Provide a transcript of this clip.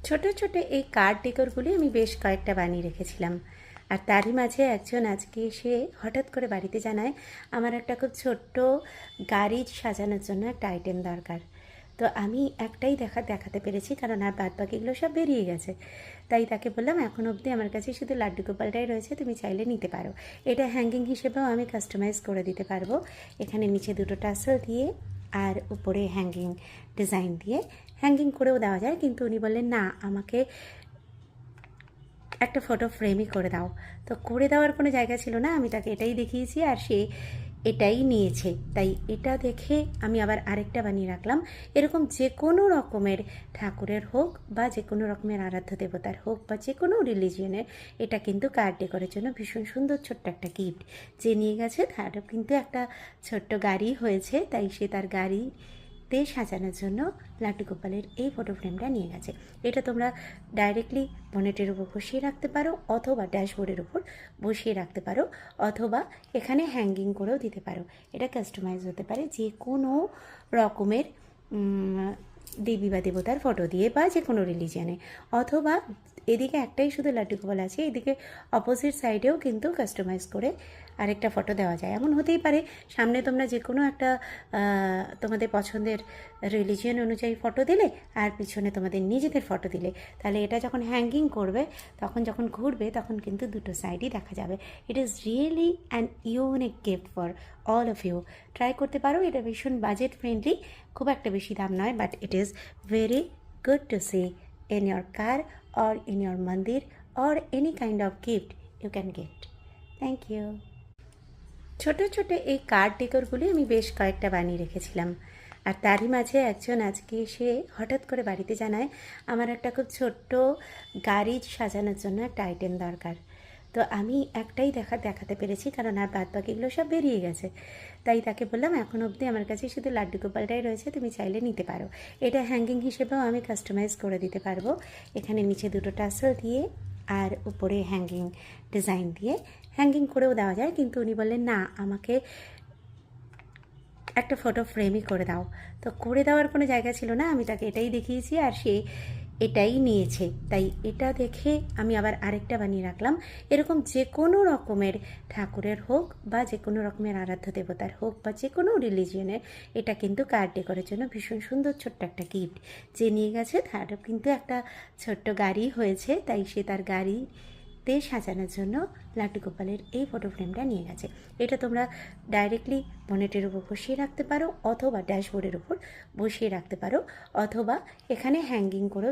ছোট ছোট এই কার্ড ডেকোরগুলি আমি বেশ কয়েকটা বানিয়ে রেখেছিলাম। আর তারই মাঝে একজন আজকে এসে হঠাৎ করে বাড়িতে জানায় আমার একটা খুব ছোট্ট গাড়ি সাজানোর জন্য একটা আইটেম দরকার। তো আমি একটাই দেখাতে পেরেছি, কারণ আর বাদ বাকিগুলো সব বেরিয়ে গেছে। তাই তাকে বললাম এখন অবধি আমার কাছে শুধু লাড্ডু গোপালটাই রয়েছে, তুমি চাইলে নিতে পারো। এটা হ্যাঙ্গিং হিসেবেও আমি কাস্টমাইজ করে দিতে পারবো। এখানে নিচে দুটো টাসেল দিয়ে আর উপরে হ্যাঙ্গিং ডিজাইন দিয়ে হ্যাঙ্গিং করেও দেওয়া যায়, কিন্তু উনি বললেন না, আমাকে একটা ফটো ফ্রেমই করে দাও। তো করে দেওয়ার কোনো জায়গা ছিল না, আমি তাকে এটাই দেখিয়েছি আর সে এটাই নিয়েছে। তাই এটা দেখে আমি আবার আরেকটা বানিয়ে রাখলাম। এরকম যে কোনো রকমের ঠাকুরের হোক বা যে কোনো রকমের আরাধ্য দেবতার হোক বা যে কোনো রিলিজিয়নের, এটা কিন্তু কার্ড ডেকোরের জন্য ভীষণ সুন্দর ছোট্ট একটা গিফট। যে নিয়ে গেছে তারও কিন্তু একটা ছোট্ট গাড়ি হয়েছে, তাই সে তার গাড়িতে সাজানোর জন্য লাড্ডু গোপালের এই ফটো ফ্রেমটা নিয়ে গেছে। এটা তোমরা ডাইরেক্টলি বনেটের উপর বসিয়ে রাখতে পারো, অথবা ড্যাশবোর্ডের উপর বসিয়ে রাখতে পারো, অথবা এখানে হ্যাঙ্গিং করেও দিতে পারো। এটা কাস্টমাইজ হতে পারে যে কোনো রকমের দেবী বা দেবতার ফটো দিয়ে বা যে কোনো রিলিজিয়ানে। অথবা এদিকে একটাই শুধু লাড্ডু গোপাল আছে, এদিকে অপোজিট সাইডেও কিন্তু কাস্টমাইজ করে আরেকটা ফটো দেওয়া যায়। এমন হতেই পারে সামনে তোমরা যে কোনো একটা তোমাদের পছন্দের রিলিজিয়ন অনুযায়ী ফটো দিলে আর পিছনে তোমাদের নিজেদের ফটো দিলে, তাহলে এটা যখন হ্যাঙ্গিং করবে তখন যখন ঘুরবে তখন কিন্তু দুটো সাইডই দেখা যাবে। It is really an unique gift for all of you. Try করতে পারো, এটা ভীষণ বাজেট ফ্রেন্ডলি, খুব একটা বেশি দাম নয়, but it is very good to see in your car or in your mandir or any kind of gift you can get. Thank you. ছোট ছোট এই কার্ড ডেকোরগুলি আমি বেশ কয়েকটা বানিয়ে রেখেছিলাম। আর তারই মাঝে একজন আজকে এসে হঠাৎ করে বাড়িতে জানায় আমার একটা খুব ছোট্ট গাড়ি সাজানোর জন্য একটা আইটেম দরকার। তো আমি একটাই দেখাতে পেরেছি, কারণ আর বাদ বাকিগুলো সব বেরিয়ে গেছে। তাই তাকে বললাম এখন অবধি আমার কাছে শুধু লাড্ডু গোপালটাই রয়েছে, তুমি চাইলে নিতে পারো। এটা হ্যাঙ্গিং হিসেবেও আমি কাস্টমাইজ করে দিতে পারবো। এখানে নিচে দুটো টাসেল দিয়ে আর উপরে হ্যাঙ্গিং ডিজাইন দিয়ে হ্যাঙ্গিং করেও দেওয়া যায়, কিন্তু উনি বললেন না, আমাকে একটা ফটো ফ্রেমই করে দাও। তো করে দেওয়ার কোনো জায়গা ছিল না, আমি তাকে এটাই দেখিয়েছি আর সে এটাই নিয়েছে। তাই এটা দেখে আমি আবার আরেকটা বানিয়ে রাখলাম। এরকম যে কোনো রকমের ঠাকুরের হোক বা যে কোনো রকমের আরাধ্য দেবতার হোক বা যে কোনো রিলিজিয়নের, এটা কিন্তু কার্ড ডেকোরের জন্য ভীষণ সুন্দর ছোট্ট একটা গিফট। যে নিয়ে গেছে তারও কিন্তু একটা ছোট্ট গাড়ি হয়েছে, তাই সে তার গাড়িতে সাজানোর জন্য লাড্ডু গোপালের এই ফটো ফ্রেমটা নিয়ে গেছে। এটা তোমরা ডাইরেক্টলি বনেটের উপর বসিয়ে রাখতে পারো, অথবা ড্যাশবোর্ডের উপর বসিয়ে রাখতে পারো, অথবা এখানে হ্যাঙ্গিং করেও